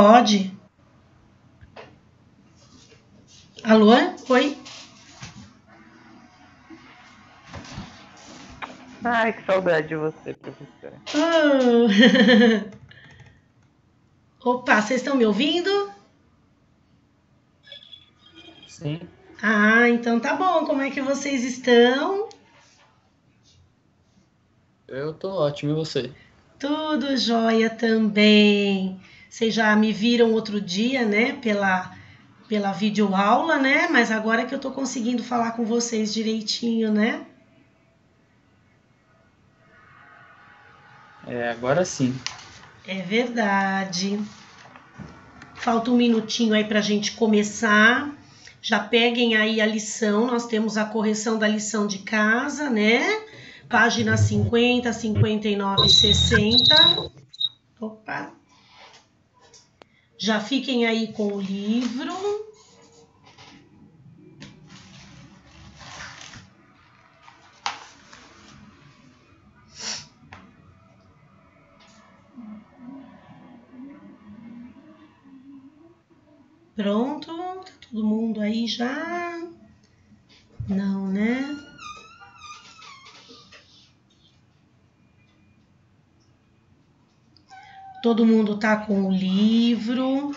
Pode. Alô? Oi? Ai, que saudade de você, professora. Oh. Opa, vocês estão me ouvindo? Sim. Ah, então tá bom. Como é que vocês estão? Eu tô ótimo, e você? Tudo jóia também. Vocês já me viram outro dia, né, pela videoaula, né? Mas agora que eu tô conseguindo falar com vocês direitinho, né? Agora sim. É verdade. Falta um minutinho aí pra gente começar. Já peguem aí a lição, nós temos a correção da lição de casa, né? Página 50, 59 e 60. Opa! Já fiquem aí com o livro. Pronto? Tá todo mundo aí já? Não, né? Todo mundo tá com o livro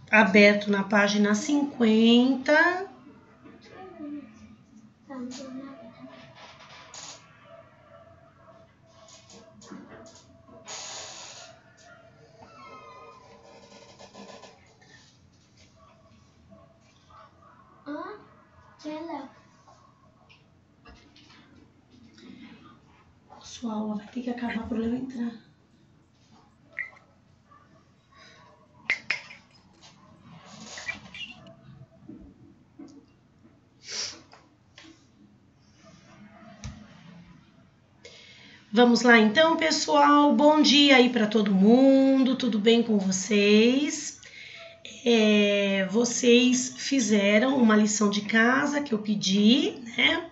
aberto na página 50. Sua aula vai ter que acabar para eu entrar. Vamos lá então, pessoal. Bom dia aí para todo mundo. Tudo bem com vocês? Vocês fizeram uma lição de casa que eu pedi, né?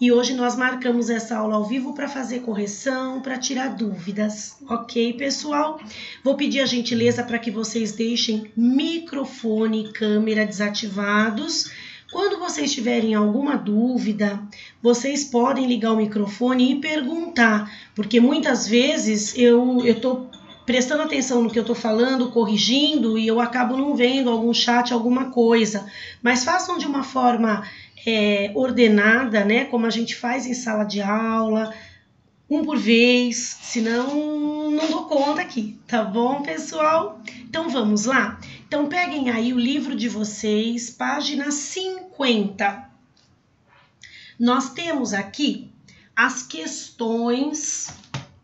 E hoje nós marcamos essa aula ao vivo para fazer correção, para tirar dúvidas, ok, pessoal? Vou pedir a gentileza para que vocês deixem microfone e câmera desativados. Quando vocês tiverem alguma dúvida, vocês podem ligar o microfone e perguntar, porque muitas vezes eu estou prestando atenção no que eu estou falando, corrigindo, e eu acabo não vendo algum chat, alguma coisa. Mas façam de uma forma ordenada, né? Como a gente faz em sala de aula, um por vez, senão não dou conta aqui, tá bom, pessoal? Então vamos lá? Então peguem aí o livro de vocês, página 50. Nós temos aqui as questões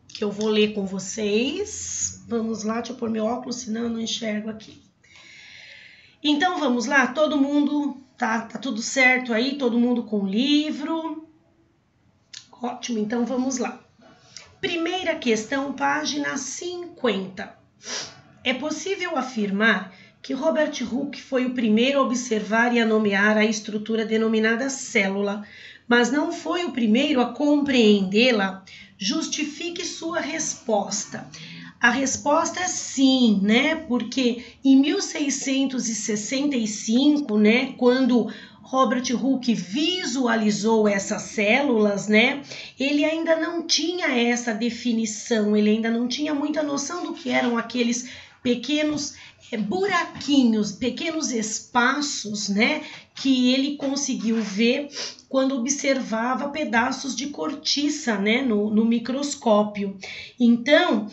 que eu vou ler com vocês. Vamos lá, deixa eu pôr meu óculos, senão eu não enxergo aqui. Então vamos lá, todo mundo, tá tudo certo aí? Todo mundo com o livro? Ótimo, então vamos lá. Primeira questão, página 50. É possível afirmar que Robert Hooke foi o primeiro a observar e a nomear a estrutura denominada célula, mas não foi o primeiro a compreendê-la? Justifique sua resposta. A resposta é sim, né? Porque em 1665, né, quando Robert Hooke visualizou essas células, né, ele ainda não tinha essa definição, ele ainda não tinha muita noção do que eram aqueles pequenos buraquinhos, pequenos espaços, né, que ele conseguiu ver quando observava pedaços de cortiça, né, no microscópio. Então,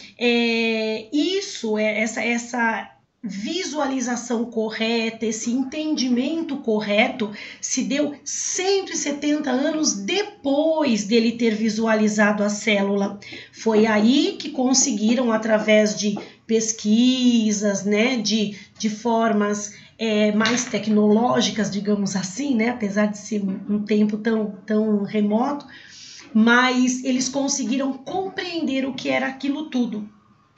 essa visualização correta, esse entendimento correto se deu 170 anos depois dele ter visualizado a célula. Foi aí que conseguiram, através de pesquisas, né, de formas mais tecnológicas, digamos assim, né, apesar de ser um tempo tão remoto, mas eles conseguiram compreender o que era aquilo tudo.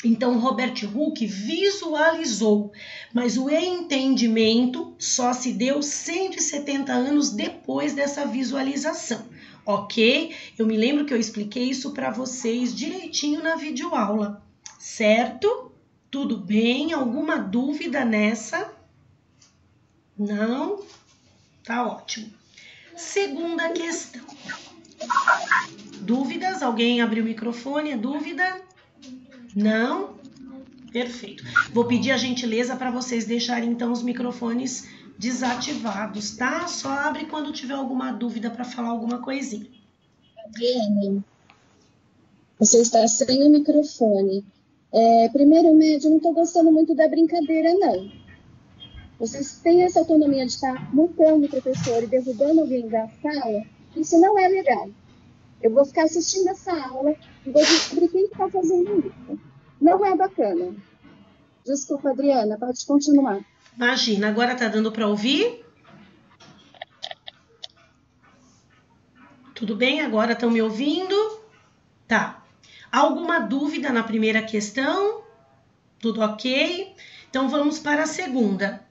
Então, Robert Hooke visualizou, mas o entendimento só se deu 170 anos depois dessa visualização, ok? Eu me lembro que eu expliquei isso para vocês direitinho na videoaula, certo? Tudo bem? Alguma dúvida nessa? Não? Tá ótimo. Segunda questão. Dúvidas? Alguém abriu o microfone? É dúvida? Não? Perfeito. Vou pedir a gentileza para vocês deixarem então os microfones desativados, tá? Só abre quando tiver alguma dúvida para falar alguma coisinha. Adriane, você está sem o microfone. Primeiro médio, eu não estou gostando muito da brincadeira, não. Vocês têm essa autonomia de estar multando o professor e derrubando alguém da sala? Isso não é legal. Eu vou ficar assistindo essa aula e vou descobrir quem está fazendo isso. Não é bacana. Desculpa, Adriana, pode continuar. Imagina, agora tá dando para ouvir? Tudo bem? Agora estão me ouvindo? Tá. Alguma dúvida na primeira questão? Tudo ok? Então vamos para a segunda.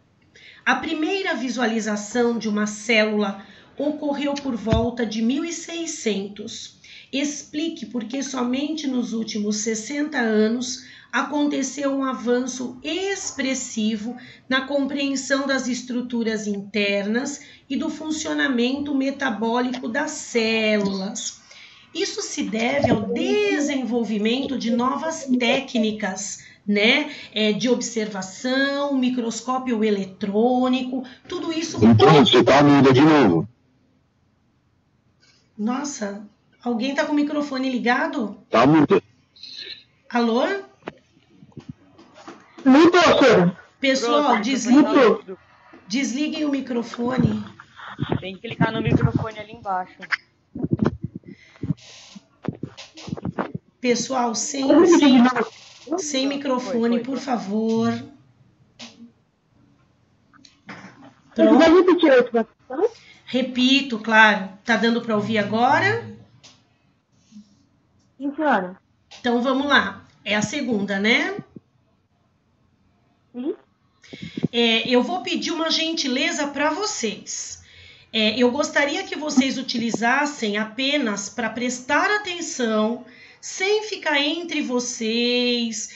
A primeira visualização de uma célula ocorreu por volta de 1600. Explique por que somente nos últimos 60 anos aconteceu um avanço expressivo na compreensão das estruturas internas e do funcionamento metabólico das células. Isso se deve ao desenvolvimento de novas técnicas, né, de observação, microscópio eletrônico, tudo isso... Então, você tá muda de novo. Nossa, alguém tá com o microfone ligado? Tá muda. Alô? Muito, senhora. Pessoal, desliguem o microfone. Tem que clicar no microfone ali embaixo. Pessoal, sem microfone, por favor. Você vai Pronto. repetir a última questão? Repito, claro. Tá dando para ouvir agora? Sim, senhora. Então vamos lá. É a segunda, né? Sim. Eu vou pedir uma gentileza para vocês. Eu gostaria que vocês utilizassem apenas para prestar atenção, sem ficar entre vocês,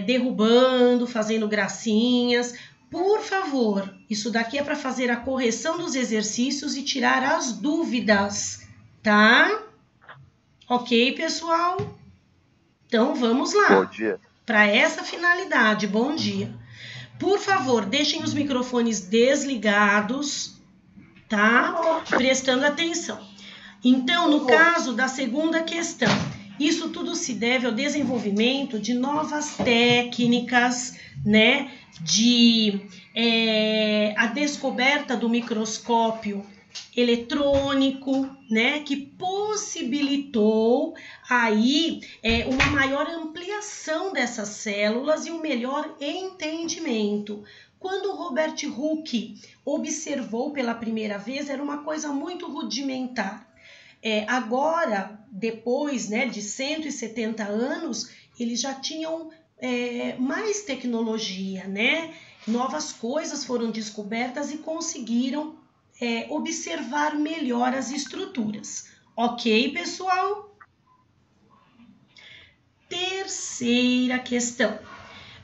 derrubando, fazendo gracinhas. Por favor, isso daqui é para fazer a correção dos exercícios e tirar as dúvidas, tá? Ok, pessoal? Então vamos lá. Bom dia. Para essa finalidade, bom dia. Por favor, deixem os microfones desligados, tá? Prestando atenção. Então, no caso da segunda questão, isso tudo se deve ao desenvolvimento de novas técnicas, né? A descoberta do microscópio eletrônico, né, que possibilitou aí uma maior ampliação dessas células e um melhor entendimento. Quando Robert Hooke observou pela primeira vez, era uma coisa muito rudimentar. Agora, depois, né, de 170 anos, eles já tinham mais tecnologia, né? Novas coisas foram descobertas e conseguiram observar melhor as estruturas. Ok, pessoal? Terceira questão.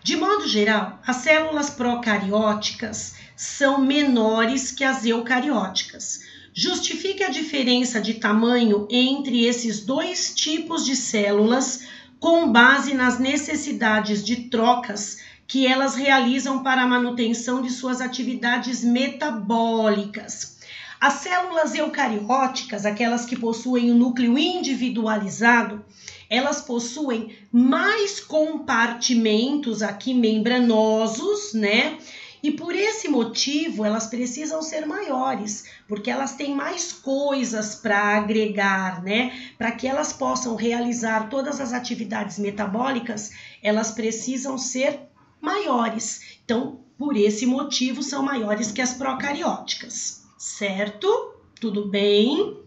De modo geral, as células procarióticas são menores que as eucarióticas. Justifique a diferença de tamanho entre esses dois tipos de células com base nas necessidades de trocas que elas realizam para a manutenção de suas atividades metabólicas. As células eucarióticas, aquelas que possuem o núcleo individualizado, elas possuem mais compartimentos aqui membranosos, né? E por esse motivo elas precisam ser maiores, porque elas têm mais coisas para agregar, né? Para que elas possam realizar todas as atividades metabólicas, elas precisam ser maiores. Então, por esse motivo, são maiores que as procarióticas, certo? Tudo bem?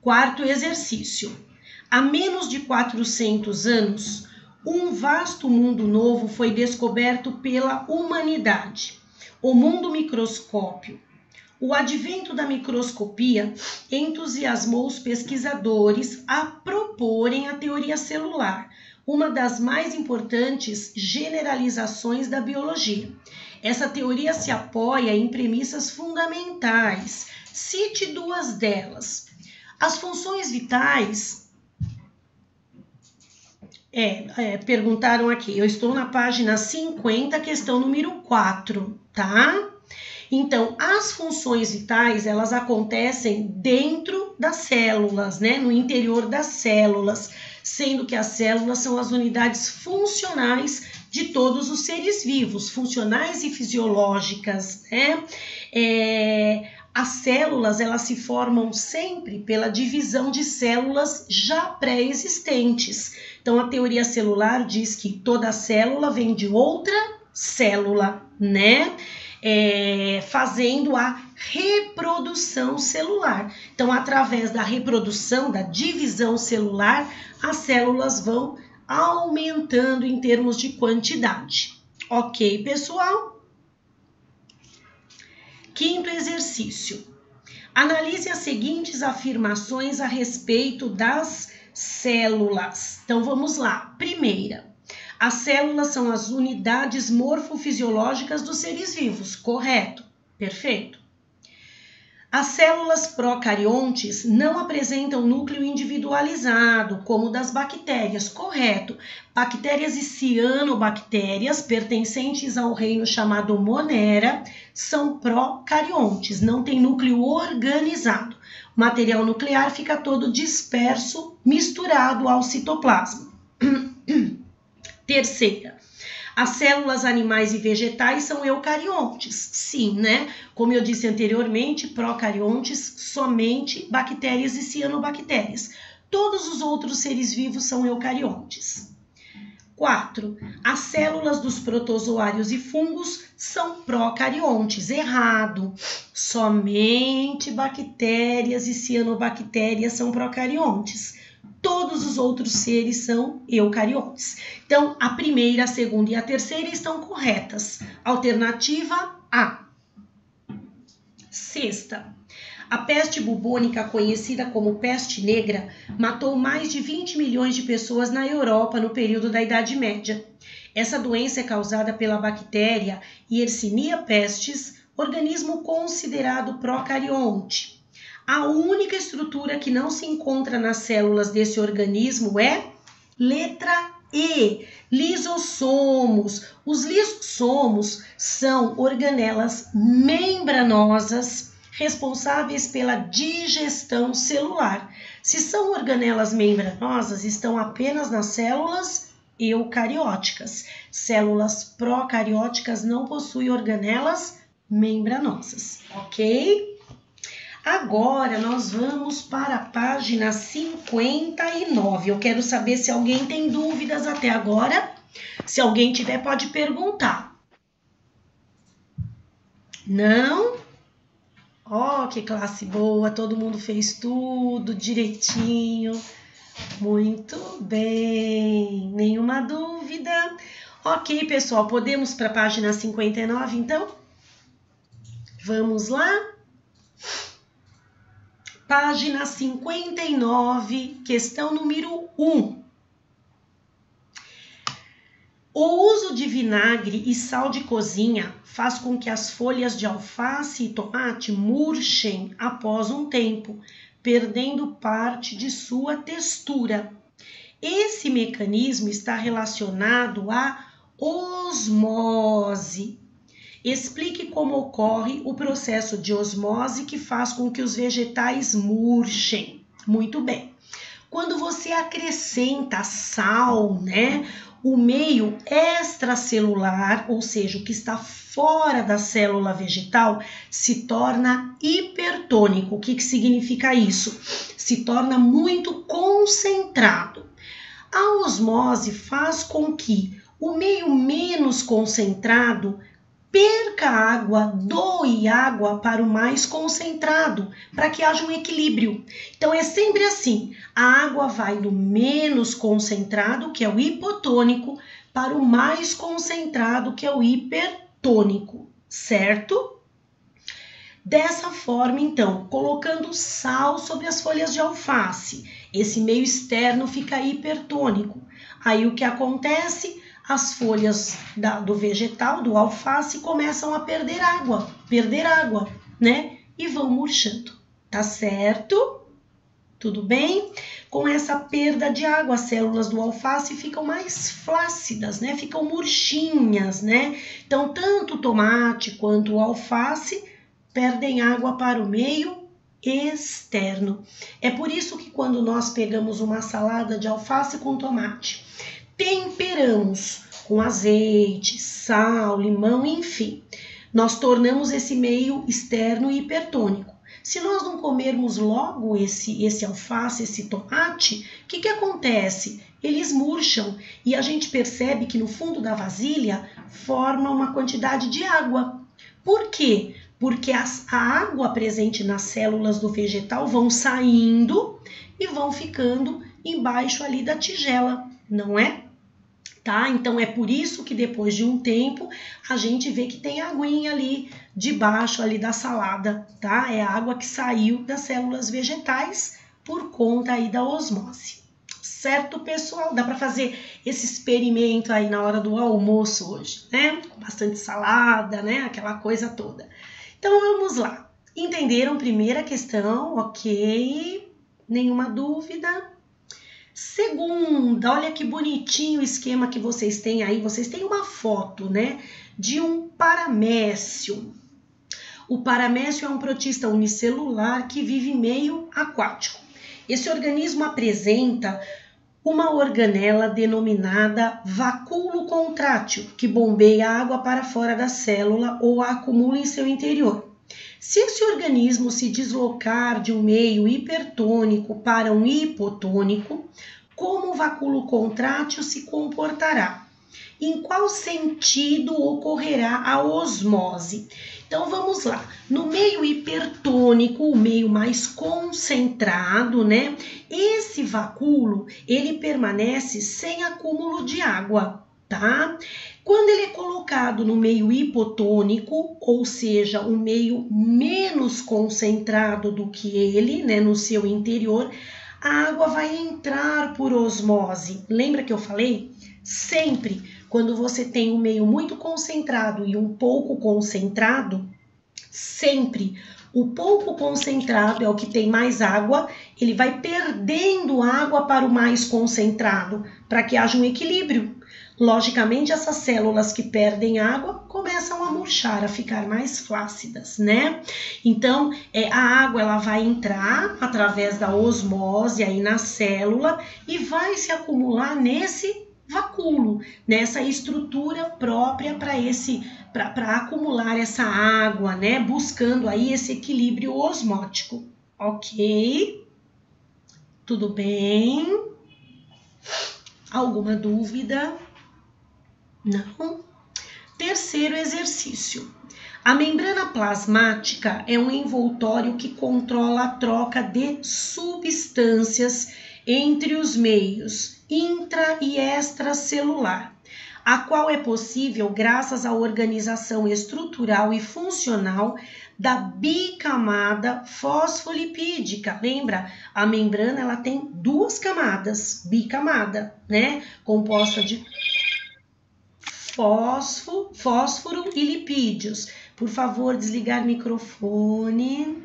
Quarto exercício. Há menos de 400 anos, um vasto mundo novo foi descoberto pela humanidade, o mundo microscópio. O advento da microscopia entusiasmou os pesquisadores a proporem a teoria celular, uma das mais importantes generalizações da biologia. Essa teoria se apoia em premissas fundamentais. Cite duas delas. As funções vitais... perguntaram aqui. Eu estou na página 50, questão número 4, tá? Então, as funções vitais, elas acontecem dentro das células, né? No interior das células, sendo que as células são as unidades funcionais de todos os seres vivos, funcionais e fisiológicas, né? As células, elas se formam sempre pela divisão de células já pré-existentes. Então, a teoria celular diz que toda célula vem de outra célula, né? Fazendo a reprodução celular. Então, através da reprodução, da divisão celular, as células vão aumentando em termos de quantidade. Ok, pessoal? Quinto exercício. Analise as seguintes afirmações a respeito das células. Então, vamos lá. Primeira. As células são as unidades morfofisiológicas dos seres vivos, correto? Perfeito. As células procariontes não apresentam núcleo individualizado, como o das bactérias, correto? Bactérias e cianobactérias, pertencentes ao reino chamado Monera, são procariontes, não tem núcleo organizado. O material nuclear fica todo disperso, misturado ao citoplasma. Terceira, as células animais e vegetais são eucariontes. Sim, né? Como eu disse anteriormente, procariontes, somente bactérias e cianobactérias. Todos os outros seres vivos são eucariontes. 4. As células dos protozoários e fungos são procariontes. Errado. Somente bactérias e cianobactérias são procariontes. Todos os outros seres são eucariontes. Então, a primeira, a segunda e a terceira estão corretas. Alternativa A. Sexta. A peste bubônica, conhecida como peste negra, matou mais de 20 milhões de pessoas na Europa no período da Idade Média. Essa doença é causada pela bactéria Yersinia pestis, organismo considerado procarionte. A única estrutura que não se encontra nas células desse organismo é letra E, lisossomos. Os lisossomos são organelas membranosas responsáveis pela digestão celular. Se são organelas membranosas, estão apenas nas células eucarióticas. Células procarióticas não possuem organelas membranosas, ok? Agora, nós vamos para a página 59. Eu quero saber se alguém tem dúvidas até agora. Se alguém tiver, pode perguntar. Não? Ó, que classe boa, todo mundo fez tudo direitinho. Muito bem, nenhuma dúvida. Ok, pessoal, podemos para a página 59, então? Vamos lá? Página 59, questão número 1. O uso de vinagre e sal de cozinha faz com que as folhas de alface e tomate murchem após um tempo, perdendo parte de sua textura. Esse mecanismo está relacionado à osmose. Explique como ocorre o processo de osmose que faz com que os vegetais murchem. Muito bem. Quando você acrescenta sal, né, o meio extracelular, ou seja, o que está fora da célula vegetal, se torna hipertônico. O que significa isso? Se torna muito concentrado. A osmose faz com que o meio menos concentrado perca água, doe água para o mais concentrado, para que haja um equilíbrio. Então, é sempre assim, a água vai do menos concentrado, que é o hipotônico, para o mais concentrado, que é o hipertônico, certo? Dessa forma, então, colocando sal sobre as folhas de alface, esse meio externo fica hipertônico. Aí o que acontece? As folhas do vegetal, do alface, começam a perder água, né? E vão murchando, tá certo? Tudo bem? Com essa perda de água, as células do alface ficam mais flácidas, né? Ficam murchinhas, né? Então, tanto o tomate quanto o alface perdem água para o meio externo. É por isso que quando nós pegamos uma salada de alface com tomate, temperamos com azeite, sal, limão, enfim, nós tornamos esse meio externo hipertônico. Se nós não comermos logo esse alface, esse tomate, o que acontece? Eles murcham e a gente percebe que no fundo da vasilha forma uma quantidade de água. Por quê? Porque a água presente nas células do vegetal vão saindo e vão ficando embaixo ali da tigela, não é? Tá? Então é por isso que depois de um tempo a gente vê que tem aguinha ali debaixo ali da salada, tá? É a água que saiu das células vegetais por conta aí da osmose. Certo, pessoal? Dá para fazer esse experimento aí na hora do almoço hoje, né? Com bastante salada, né? Aquela coisa toda. Então vamos lá. Entenderam? Primeira questão, ok? Nenhuma dúvida? Segunda, olha que bonitinho o esquema que vocês têm aí. Vocês têm uma foto, né, de um paramécio. O paramécio é um protista unicelular que vive em meio aquático. Esse organismo apresenta uma organela denominada vacúolo contrátil, que bombeia a água para fora da célula ou a acumula em seu interior. Se esse organismo se deslocar de um meio hipertônico para um hipotônico, como o vacúolo contrátil se comportará? Em qual sentido ocorrerá a osmose? Então vamos lá. No meio hipertônico, o meio mais concentrado, né? Esse vacúolo, ele permanece sem acúmulo de água, tá? Quando ele é colocado no meio hipotônico, ou seja, um meio menos concentrado do que ele, né, no seu interior, a água vai entrar por osmose. Lembra que eu falei? Sempre, quando você tem um meio muito concentrado e um pouco concentrado, sempre o pouco concentrado é o que tem mais água, ele vai perdendo água para o mais concentrado, para que haja um equilíbrio. Logicamente, essas células que perdem água começam a murchar, a ficar mais flácidas, né? Então, a água ela vai entrar através da osmose aí na célula e vai se acumular nesse vacúolo, nessa estrutura própria para acumular essa água, né? Buscando aí esse equilíbrio osmótico, ok? Tudo bem? Alguma dúvida? Não? Terceiro exercício. A membrana plasmática é um envoltório que controla a troca de substâncias entre os meios intra- e extracelular, a qual é possível graças à organização estrutural e funcional da bicamada fosfolipídica. Lembra? A membrana ela tem duas camadas, bicamada, né? Composta de fósforo e lipídios. Por favor, desligar o microfone.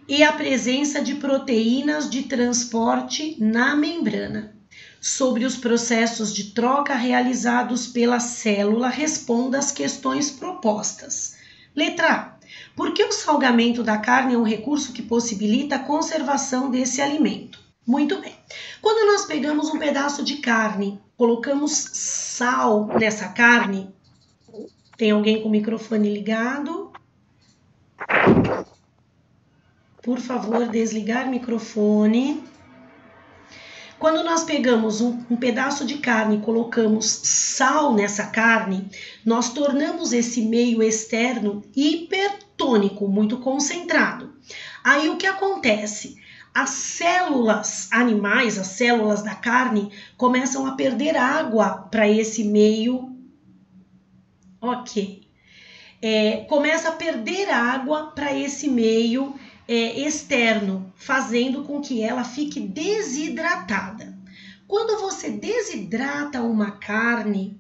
E a presença de proteínas de transporte na membrana. Sobre os processos de troca realizados pela célula, responda às questões propostas. Letra A. Por que o salgamento da carne é um recurso que possibilita a conservação desse alimento? Muito bem. Quando nós pegamos um pedaço de carne, colocamos sal nessa carne, tem alguém com o microfone ligado? Por favor, desligar o microfone. Quando nós pegamos um pedaço de carne e colocamos sal nessa carne, nós tornamos esse meio externo hipertônico, muito concentrado. Aí o que acontece? As células animais, as células da carne, começam a perder água para esse meio. Ok. Começa a perder água para esse meio externo, fazendo com que ela fique desidratada. Quando você desidrata uma carne,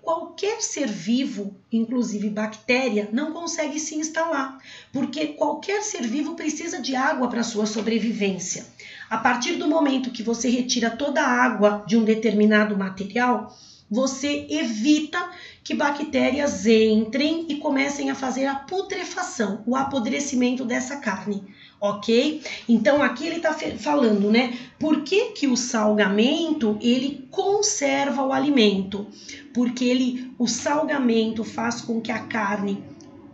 qualquer ser vivo, inclusive bactéria, não consegue se instalar, porque qualquer ser vivo precisa de água para sua sobrevivência. A partir do momento que você retira toda a água de um determinado material, você evita que bactérias entrem e comecem a fazer a putrefação, o apodrecimento dessa carne, ok? Então aqui ele está falando, né? Por que que o salgamento ele conserva o alimento? Porque o salgamento faz com que a carne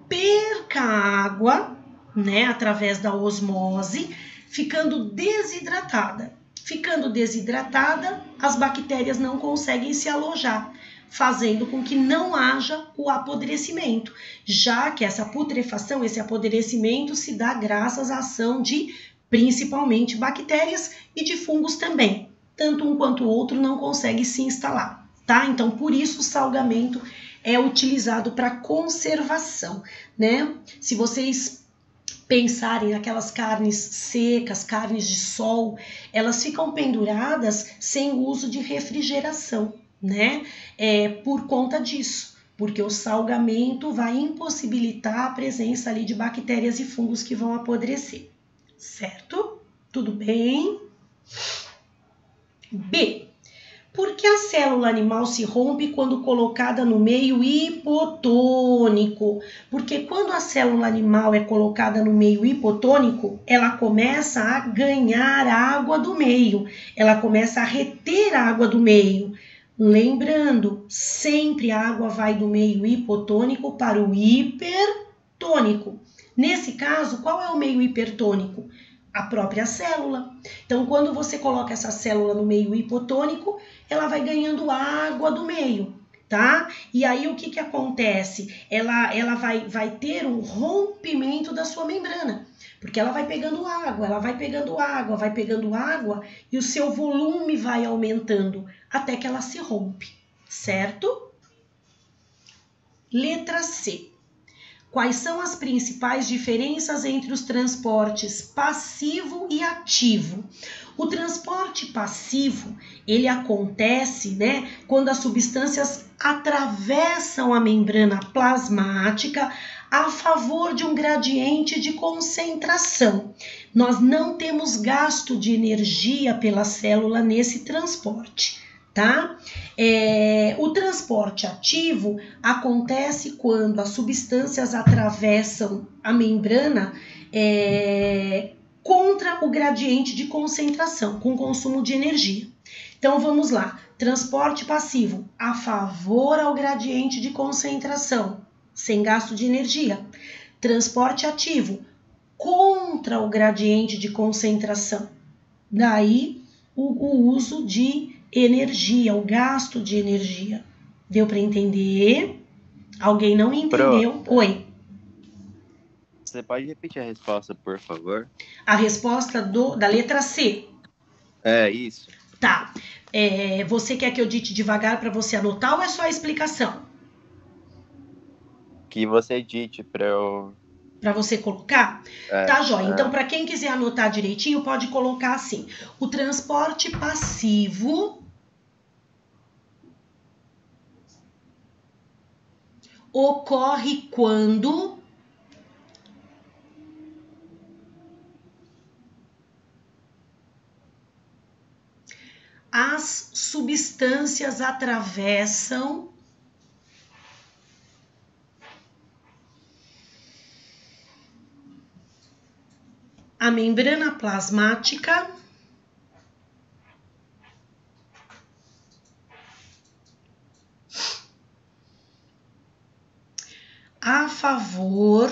perca água, né? Através da osmose, ficando desidratada. Ficando desidratada, as bactérias não conseguem se alojar, fazendo com que não haja o apodrecimento, já que essa putrefação, esse apodrecimento se dá graças à ação de principalmente bactérias e de fungos também. Tanto um quanto o outro não consegue se instalar, tá? Então, por isso o salgamento é utilizado para conservação, né? Se vocês pensarem naquelas carnes secas, carnes de sol, elas ficam penduradas sem uso de refrigeração, né? Por conta disso, porque o salgamento vai impossibilitar a presença ali de bactérias e fungos que vão apodrecer, certo? Tudo bem? B. Por que a célula animal se rompe quando colocada no meio hipotônico? Porque quando a célula animal é colocada no meio hipotônico, ela começa a ganhar água do meio, ela começa a reter água do meio. Lembrando, sempre a água vai do meio hipotônico para o hipertônico. Nesse caso, qual é o meio hipertônico? A própria célula. Então, quando você coloca essa célula no meio hipotônico, ela vai ganhando água do meio, tá? E aí, o que que acontece? Ela vai ter um rompimento da sua membrana, porque ela vai pegando água, vai pegando água, e o seu volume vai aumentando até que ela se rompe, certo? Letra C. Quais são as principais diferenças entre os transportes passivo e ativo? O transporte passivo, ele acontece, né, quando as substâncias atravessam a membrana plasmática a favor de um gradiente de concentração. Nós não temos gasto de energia pela célula nesse transporte, tá? O transporte ativo acontece quando as substâncias atravessam a membrana contra o gradiente de concentração, com consumo de energia. Então vamos lá, transporte passivo a favor ao gradiente de concentração, sem gasto de energia. Transporte ativo contra o gradiente de concentração, daí o uso de energia, o gasto de energia. Deu para entender? Alguém não entendeu? Oi. Você pode repetir a resposta, por favor? A resposta da letra C. É, isso. Tá. Você quer que eu dite devagar para você anotar ou é só a explicação? Que você dite para eu... Para você colocar? Tá, joia. Então, para quem quiser anotar direitinho, pode colocar assim. O transporte passivo ocorre quando as substâncias atravessam a membrana plasmática a favor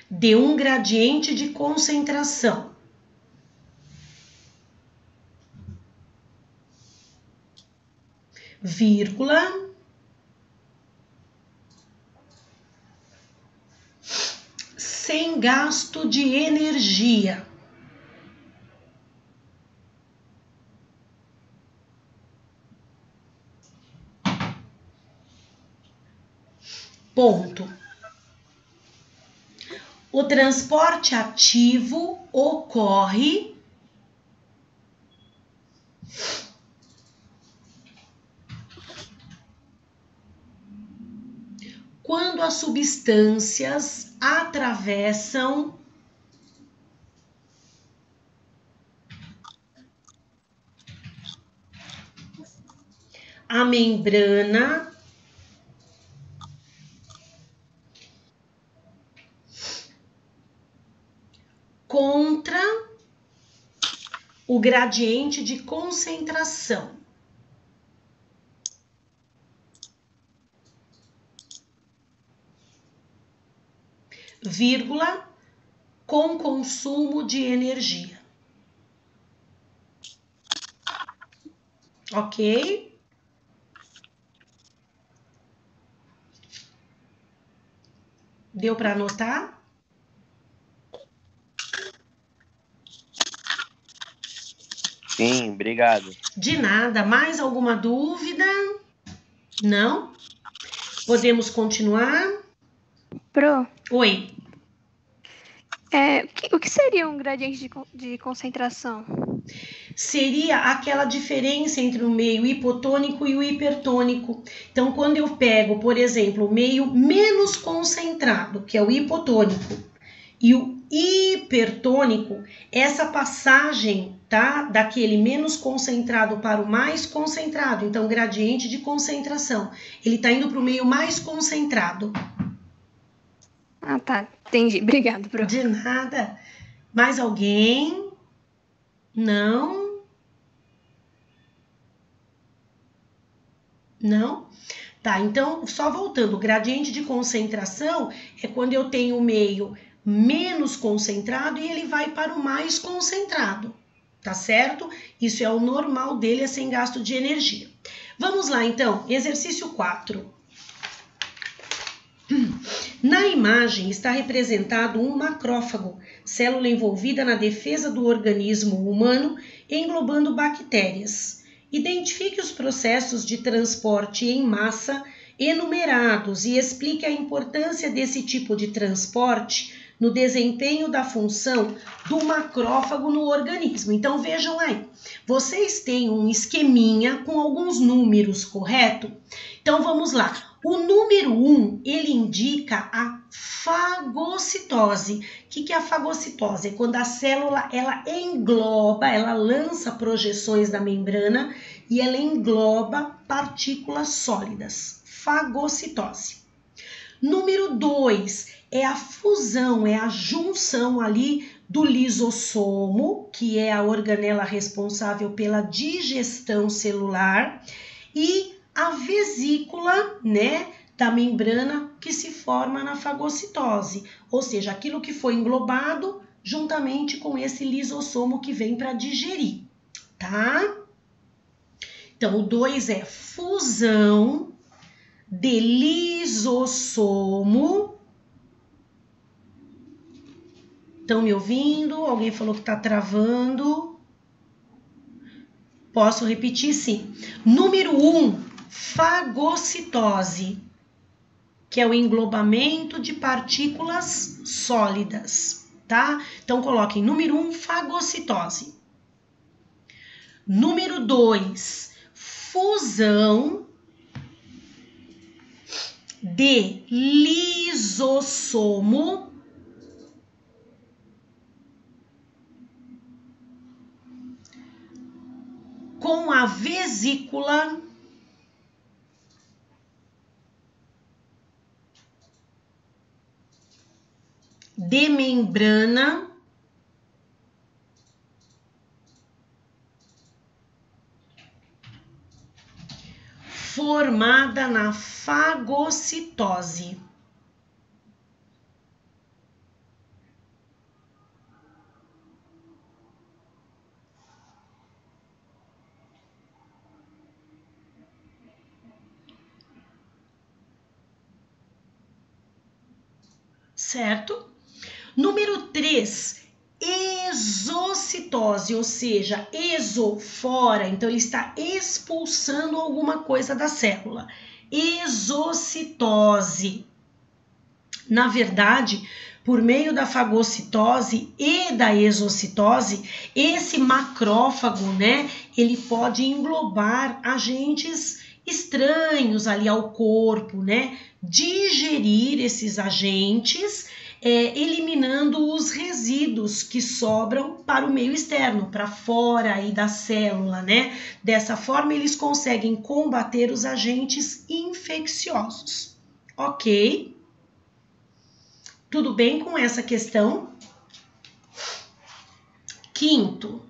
de um gradiente de concentração. Vírgula. Sem gasto de energia. Ponto. O transporte ativo ocorre quando as substâncias atravessam a membrana contra o gradiente de concentração. Vírgula, com consumo de energia. Ok? Deu para anotar? Sim, obrigado. De nada. Mais alguma dúvida? Não? Podemos continuar? Pro, Oi. o que seria um gradiente de concentração? Seria aquela diferença entre o meio hipotônico e o hipertônico. Então, quando eu pego, por exemplo, o meio menos concentrado, que é o hipotônico, e o hipertônico, essa passagem, tá, daquele menos concentrado para o mais concentrado, então gradiente de concentração, ele está indo para o meio mais concentrado. Ah, tá. Entendi. Obrigado, Pro. De nada. Mais alguém? Não? Não? Tá, então, só voltando, o gradiente de concentração é quando eu tenho o meio menos concentrado e ele vai para o mais concentrado, tá certo? Isso é o normal dele, é sem gasto de energia. Vamos lá, então, exercício 4. Na imagem está representado um macrófago, célula envolvida na defesa do organismo humano, englobando bactérias. Identifique os processos de transporte em massa enumerados e explique a importância desse tipo de transporte no desempenho da função do macrófago no organismo. Então vejam aí, vocês têm um esqueminha com alguns números, correto? Então vamos lá. O número 1, ele indica a fagocitose. O que é a fagocitose? É quando a célula ela engloba, ela lança projeções da membrana e ela engloba partículas sólidas. Fagocitose. Número 2 é a fusão, é a junção ali do lisossomo, que é a organela responsável pela digestão celular, e a vesícula, né, da membrana que se forma na fagocitose, ou seja, aquilo que foi englobado juntamente com esse lisossomo que vem para digerir, tá? Então, o 2 é fusão de lisossomo. Estão me ouvindo? Alguém falou que está travando? Posso repetir, sim. Número 1, fagocitose, que é o englobamento de partículas sólidas, tá? Então, coloquem número 1, fagocitose. Número 2, fusão de lisossomo com a vesícula de membrana formada na fagocitose. Certo? Número 3, exocitose, ou seja, exo, fora, então ele está expulsando alguma coisa da célula. Exocitose. Na verdade, por meio da fagocitose e da exocitose, esse macrófago, né, ele pode englobar agentes estranhos ali ao corpo, né, digerir esses agentes, eliminando os resíduos que sobram para o meio externo, para fora aí da célula, né? Dessa forma, eles conseguem combater os agentes infecciosos. Ok? Tudo bem com essa questão? Quinto.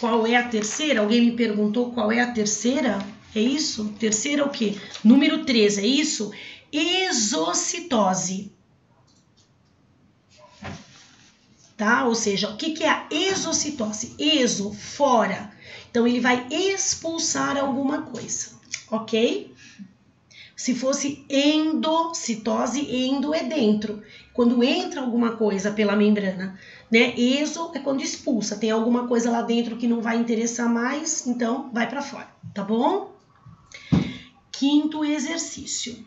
Qual é a terceira? Alguém me perguntou qual é a terceira? É isso? Terceira é o quê? Número 3, é isso? Exocitose. Tá? Ou seja, o que é a exocitose? Exo, fora. Então, ele vai expulsar alguma coisa, ok? Se fosse endocitose, endo é dentro. Quando entra alguma coisa pela membrana, né? Exo é quando expulsa. Tem alguma coisa lá dentro que não vai interessar mais, então vai para fora, tá bom? Quinto exercício.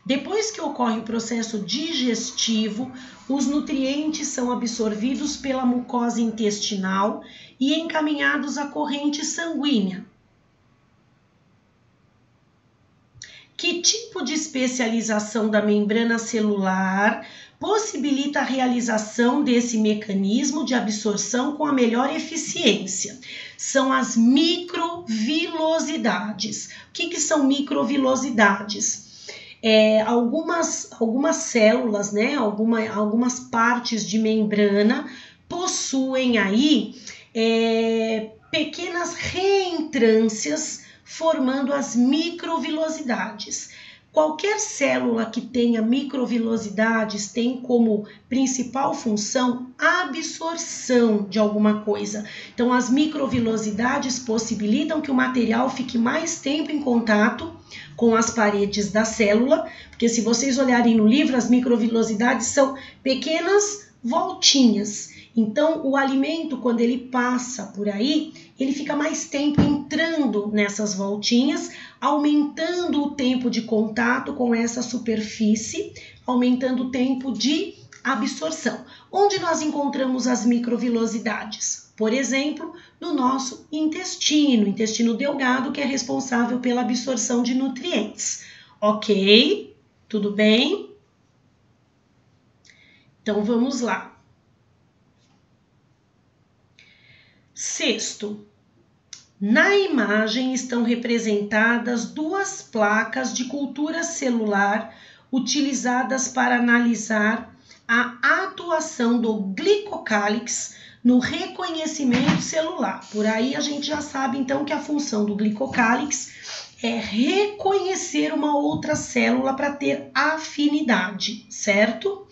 Depois que ocorre o processo digestivo, os nutrientes são absorvidos pela mucosa intestinal e encaminhados à corrente sanguínea. Que tipo de especialização da membrana celular possibilita a realização desse mecanismo de absorção com a melhor eficiência? São as microvilosidades. O que são microvilosidades? Algumas células, né, algumas partes de membrana possuem aí pequenas reentrâncias formando as microvilosidades. Qualquer célula que tenha microvilosidades tem como principal função a absorção de alguma coisa. Então, as microvilosidades possibilitam que o material fique mais tempo em contato com as paredes da célula, porque se vocês olharem no livro, as microvilosidades são pequenas voltinhas. Então, o alimento, quando ele passa por aí, ele fica mais tempo entrando nessas voltinhas, aumentando o tempo de contato com essa superfície, aumentando o tempo de absorção. Onde nós encontramos as microvilosidades? Por exemplo, no nosso intestino delgado, que é responsável pela absorção de nutrientes. Ok? Tudo bem? Então, vamos lá. Sexto, na imagem estão representadas duas placas de cultura celular utilizadas para analisar a atuação do glicocálix no reconhecimento celular. Por aí a gente já sabe então que a função do glicocálix é reconhecer uma outra célula para ter afinidade, certo?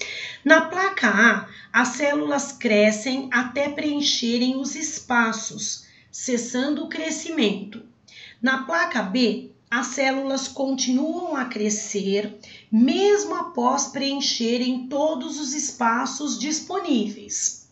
Na placa A, as células crescem até preencherem os espaços, cessando o crescimento. Na placa B, as células continuam a crescer, mesmo após preencherem todos os espaços disponíveis.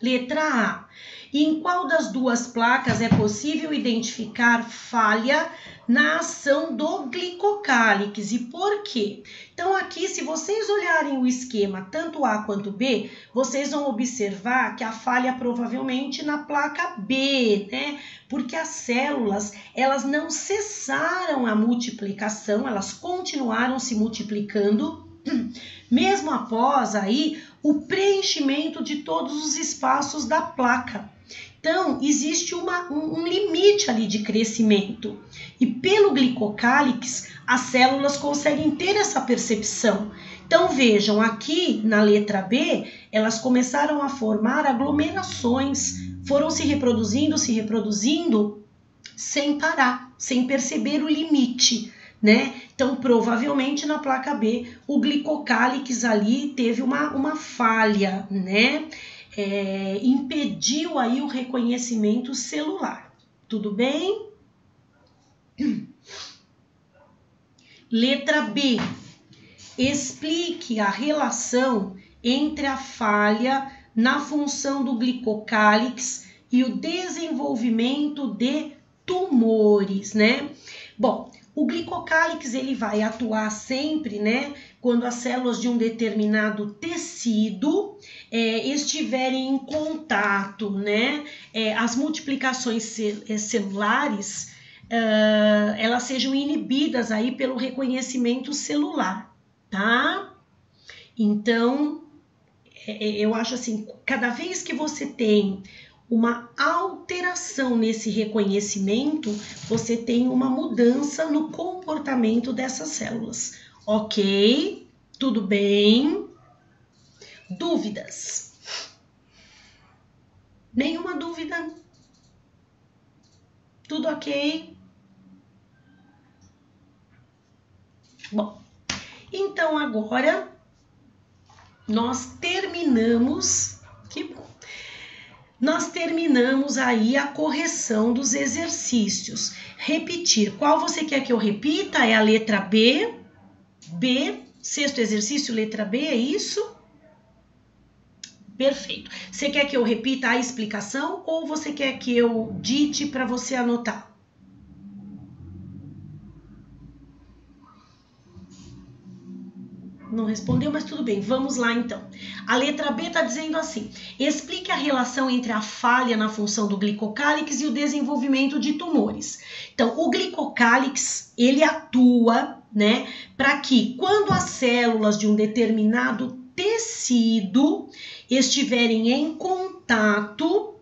Letra A. Em qual das duas placas é possível identificar falha na ação do glicocálix e por quê? Então aqui, se vocês olharem o esquema, tanto A quanto B, vocês vão observar que a falha provavelmente na placa B, né? Porque as células, elas não cessaram a multiplicação, elas continuaram se multiplicando, mesmo após aí o preenchimento de todos os espaços da placa. Então, existe um limite ali de crescimento. E pelo glicocálix, as células conseguem ter essa percepção. Então, vejam, aqui na letra B, elas começaram a formar aglomerações, foram se reproduzindo sem parar, sem perceber o limite, né? Então, provavelmente na placa B, o glicocálix ali teve uma falha, né? Impediu aí o reconhecimento celular. Tudo bem? Letra B. Explique a relação entre a falha na função do glicocálix e o desenvolvimento de tumores, né? Bom, O glicocálix ele vai atuar sempre, né, quando as células de um determinado tecido estiverem em contato, né, as multiplicações celulares, elas sejam inibidas aí pelo reconhecimento celular, tá? Então, eu acho assim, cada vez que você tem uma alteração nesse reconhecimento, você tem uma mudança no comportamento dessas células. Ok? Tudo bem? Dúvidas? Nenhuma dúvida? Tudo ok? Bom, então agora nós terminamos, que bom. Nós terminamos aí a correção dos exercícios. Repetir. Qual você quer que eu repita? É a letra B. B. Sexto exercício, letra B, é isso? Perfeito. Você quer que eu repita a explicação ou você quer que eu dite para você anotar? Não respondeu, mas tudo bem, vamos lá então. A letra B está dizendo assim: explique a relação entre a falha na função do glicocálix e o desenvolvimento de tumores. Então, o glicocálix, ele atua, né, para que quando as células de um determinado tecido estiverem em contato,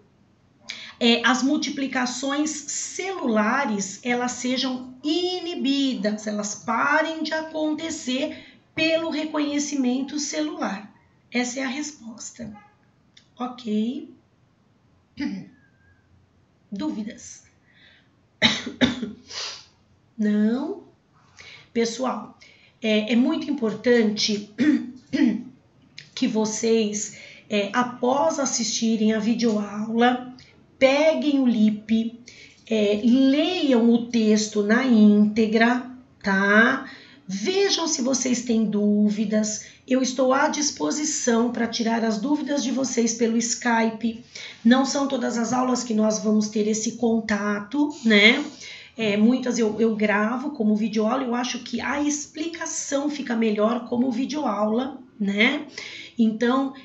as multiplicações celulares, elas sejam inibidas, elas parem de acontecer pelo reconhecimento celular. Essa é a resposta. Ok. Dúvidas? Não? Pessoal, é muito importante que vocês, após assistirem a videoaula, peguem o LIP, leiam o texto na íntegra, tá? Vejam se vocês têm dúvidas. Eu estou à disposição para tirar as dúvidas de vocês pelo Skype. Não são todas as aulas que nós vamos ter esse contato, né? Muitas eu gravo como videoaula. Eu acho que a explicação fica melhor como videoaula, né? Então,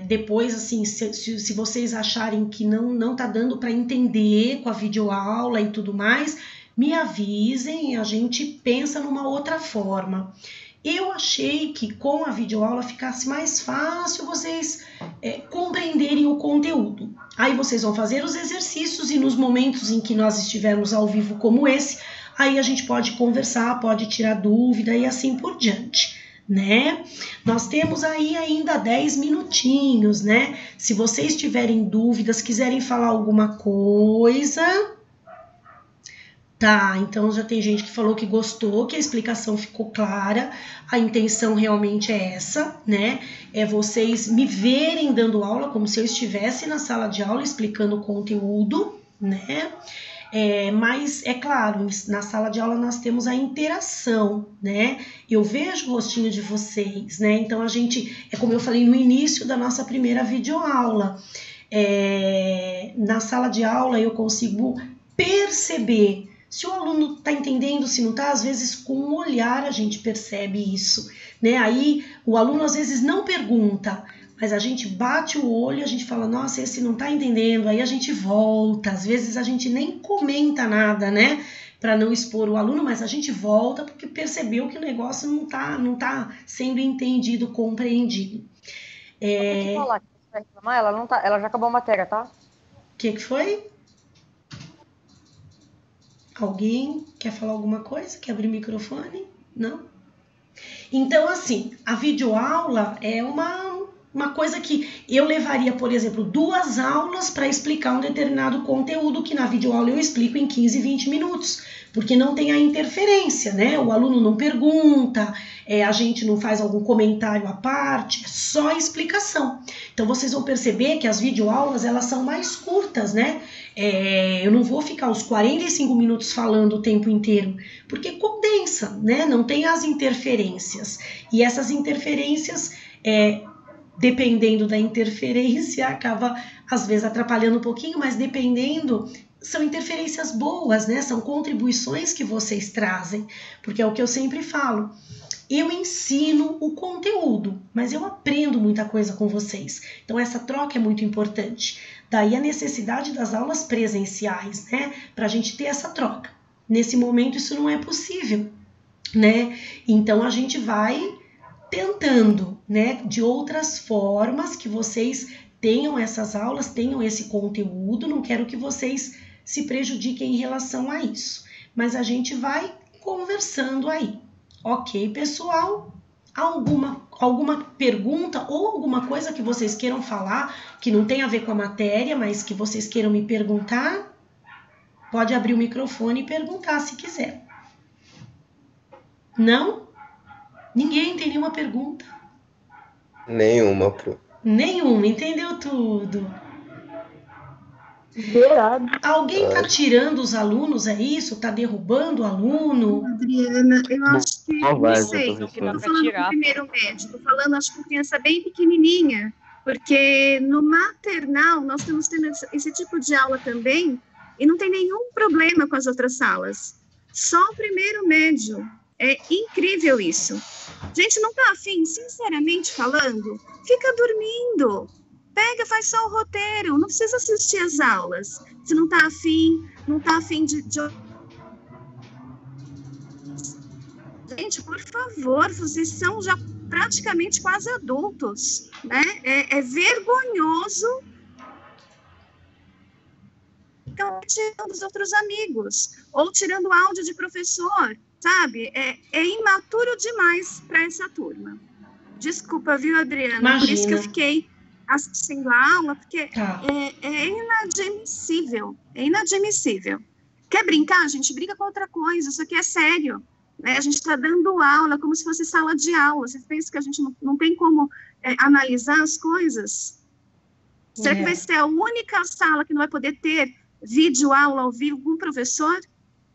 depois, assim, se vocês acharem que não tá dando para entender com a videoaula e tudo mais, me avisem e a gente pensa numa outra forma. Eu achei que com a videoaula ficasse mais fácil vocês compreenderem o conteúdo. Aí vocês vão fazer os exercícios e nos momentos em que nós estivermos ao vivo como esse, aí a gente pode conversar, pode tirar dúvida e assim por diante, né? Nós temos aí ainda 10 minutinhos, né? Se vocês tiverem dúvidas, quiserem falar alguma coisa... Tá, então já tem gente que falou que gostou, que a explicação ficou clara, a intenção realmente é essa, né? É vocês me verem dando aula como se eu estivesse na sala de aula explicando o conteúdo, né? Mas é claro, na sala de aula nós temos a interação, né? Eu vejo o rostinho de vocês, né? Então a gente, como eu falei no início da nossa primeira videoaula, na sala de aula eu consigo perceber se o aluno está entendendo, se não está, às vezes com um olhar a gente percebe isso, né? Aí o aluno às vezes não pergunta, mas a gente bate o olho, a gente fala, nossa, esse não está entendendo, aí a gente volta, às vezes a gente nem comenta nada, né? Para não expor o aluno, mas a gente volta porque percebeu que o negócio não tá sendo entendido, compreendido. Deixa eu falar, você vai reclamar, ela já acabou a matéria, tá? O que foi? Alguém quer falar alguma coisa? Quer abrir o microfone? Não? Então, assim, a videoaula é uma coisa que eu levaria, por exemplo, 2 aulas para explicar um determinado conteúdo que na videoaula eu explico em 15, 20 minutos, porque não tem a interferência, né? O aluno não pergunta, a gente não faz algum comentário à parte, é só explicação. Então, vocês vão perceber que as videoaulas, elas são mais curtas, né? Eu não vou ficar os 45 minutos falando o tempo inteiro, porque condensa, né? Não tem as interferências. E essas interferências, dependendo da interferência, acaba às vezes atrapalhando um pouquinho, mas dependendo, são interferências boas, né? São contribuições que vocês trazem, porque é o que eu sempre falo. Eu ensino o conteúdo, mas eu aprendo muita coisa com vocês. Então, essa troca é muito importante. Daí a necessidade das aulas presenciais, né? Para a gente ter essa troca. Nesse momento, isso não é possível, né? Então, a gente vai tentando, né? De outras formas que vocês tenham essas aulas, tenham esse conteúdo. Não quero que vocês se prejudiquem em relação a isso. Mas a gente vai conversando aí. Ok, pessoal? Alguma pergunta ou alguma coisa que vocês queiram falar, que não tem a ver com a matéria, mas que vocês queiram me perguntar? Pode abrir o microfone e perguntar se quiser. Não? Ninguém tem nenhuma pergunta? Nenhuma, Pro. Nenhuma, entendeu tudo. Zerado. Alguém tá tirando os alunos, é isso? Tá derrubando o aluno? Adriana, eu acho que, não Conversa, sei, professor. eu tô falando com o primeiro médio, tô falando, acho que com criança bem pequenininha, porque no maternal nós estamos tendo esse tipo de aula também, e não tem nenhum problema com as outras salas, só o primeiro médio, é incrível isso. Gente, não tá afim, sinceramente falando, fica dormindo. Pega, faz só o roteiro, não precisa assistir as aulas. Se não tá afim, não tá afim de... Gente, por favor, vocês são já praticamente quase adultos, né? É vergonhoso. Então, tirando os outros amigos, ou tirando áudio de professor, sabe? É imaturo demais para essa turma. Desculpa, viu, Adriana? Imagina. Por isso que eu fiquei assistindo a aula, porque Tá. é inadmissível, é inadmissível. Quer brincar? A gente brinca com outra coisa, isso aqui é sério, né? A gente está dando aula como se fosse sala de aula. Vocês pensam que a gente não tem como analisar as coisas? Será que vai ser a única sala que não vai poder ter vídeo aula ao vivo com o professor?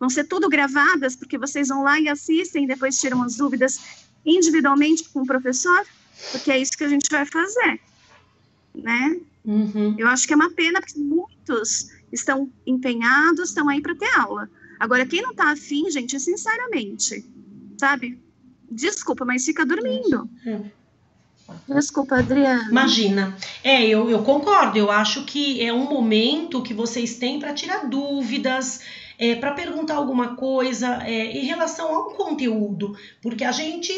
Vão ser tudo gravadas, porque vocês vão lá e assistem e depois tiram as dúvidas individualmente com o professor? Porque é isso que a gente vai fazer, né? Uhum. Eu acho que é uma pena, porque muitos estão empenhados, estão aí para ter aula. Agora, quem não está afim, gente, sinceramente, sabe? Desculpa, mas fica dormindo. Desculpa, Adriana. Imagina. Eu concordo. Eu acho que é um momento que vocês têm para tirar dúvidas, para perguntar alguma coisa em relação ao conteúdo, porque a gente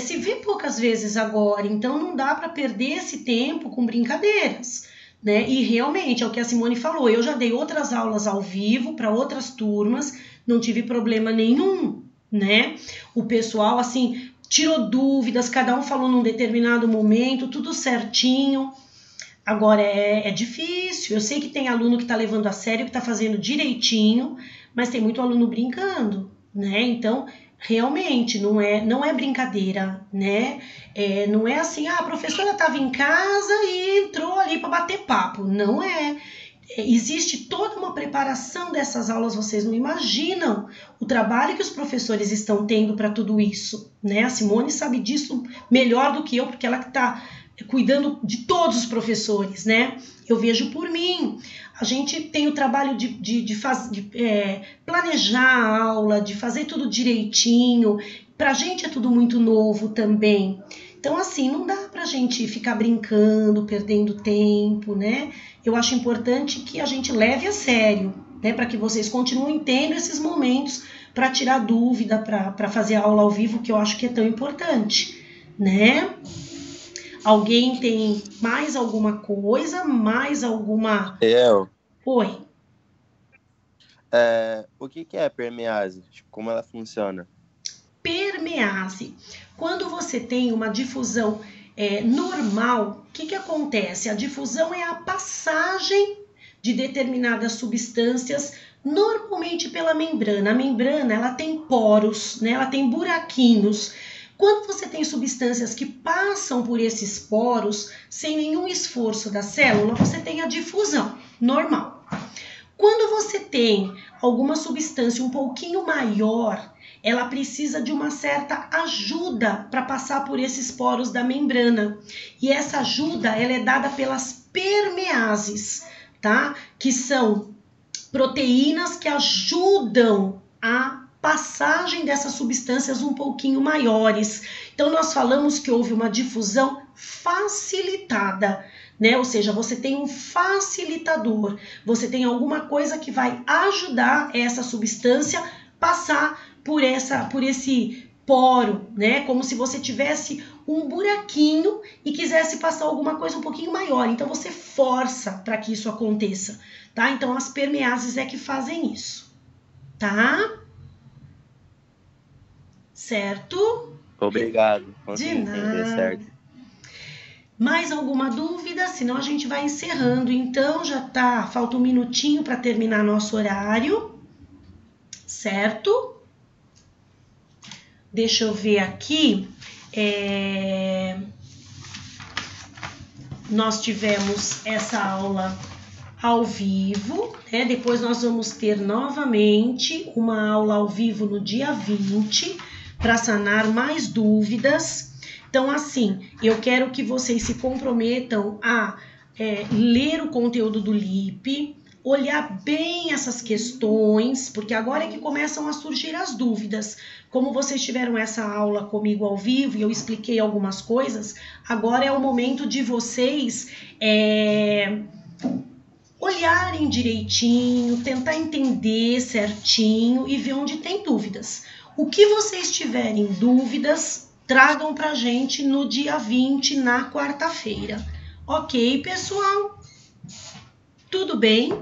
se vê poucas vezes agora, então não dá para perder esse tempo com brincadeiras, né? E realmente é o que a Simone falou. Eu já dei outras aulas ao vivo para outras turmas, não tive problema nenhum, né? O pessoal assim tirou dúvidas, cada um falou num determinado momento, tudo certinho. Agora é difícil. Eu sei que tem aluno que está levando a sério, que está fazendo direitinho, mas tem muito aluno brincando, né? Então, realmente, não é brincadeira, né? Não é assim, a professora estava em casa e entrou ali para bater papo. Não é. Existe toda uma preparação dessas aulas, vocês não imaginam o trabalho que os professores estão tendo para tudo isso, né? A Simone sabe disso melhor do que eu, porque ela está cuidando de todos os professores, né? Eu vejo por mim. A gente tem o trabalho de planejar a aula, de fazer tudo direitinho. Pra gente é tudo muito novo também. Então, assim, não dá pra gente ficar brincando, perdendo tempo, né? Eu acho importante que a gente leve a sério, né? Para que vocês continuem tendo esses momentos para tirar dúvida, para fazer a aula ao vivo, que eu acho que é tão importante, né? Alguém tem mais alguma coisa? Mais alguma... Oi. O que é permease? Como ela funciona? Permease. Quando você tem uma difusão normal, o que acontece? A difusão é a passagem de determinadas substâncias, normalmente pela membrana. A membrana, ela tem poros, né? Ela tem buraquinhos. Quando você tem substâncias que passam por esses poros, sem nenhum esforço da célula, você tem a difusão normal. Quando você tem alguma substância um pouquinho maior, ela precisa de uma certa ajuda para passar por esses poros da membrana. E essa ajuda, ela é dada pelas permeases, tá? Que são proteínas que ajudam a passagem dessas substâncias um pouquinho maiores. Então, nós falamos que houve uma difusão facilitada, né? Ou seja, você tem um facilitador, você tem alguma coisa que vai ajudar essa substância passar por esse poro, né? Como se você tivesse um buraquinho e quisesse passar alguma coisa um pouquinho maior. Então, você força para que isso aconteça, tá? Então, as permeases é que fazem isso, tá? Certo? Obrigado. De Consegui entender nada. certo. Mais alguma dúvida? Senão a gente vai encerrando. Então, falta um minutinho para terminar nosso horário, certo? Deixa eu ver aqui. Nós tivemos essa aula ao vivo, né? Depois nós vamos ter novamente uma aula ao vivo no dia 20 para sanar mais dúvidas. Então, assim, eu quero que vocês se comprometam a ler o conteúdo do LIP, olhar bem essas questões, porque agora é que começam a surgir as dúvidas. Como vocês tiveram essa aula comigo ao vivo e eu expliquei algumas coisas, agora é o momento de vocês olharem direitinho, tentar entender certinho e ver onde tem dúvidas. O que vocês tiverem dúvidas, tragam pra gente no dia 20, na quarta-feira. Ok, pessoal? Tudo bem?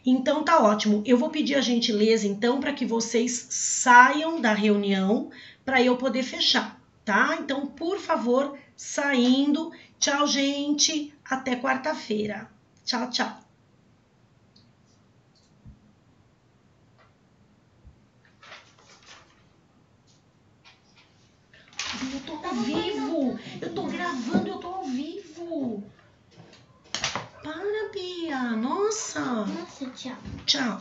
Então tá ótimo. Eu vou pedir a gentileza então para que vocês saiam da reunião para eu poder fechar, tá? Então, por favor, saindo. Tchau, gente. Até quarta-feira. Tchau, tchau. Eu tô ao vivo. Eu tô gravando, eu tô ao vivo. Para, Bia. Nossa. Nossa, tchau. Tchau.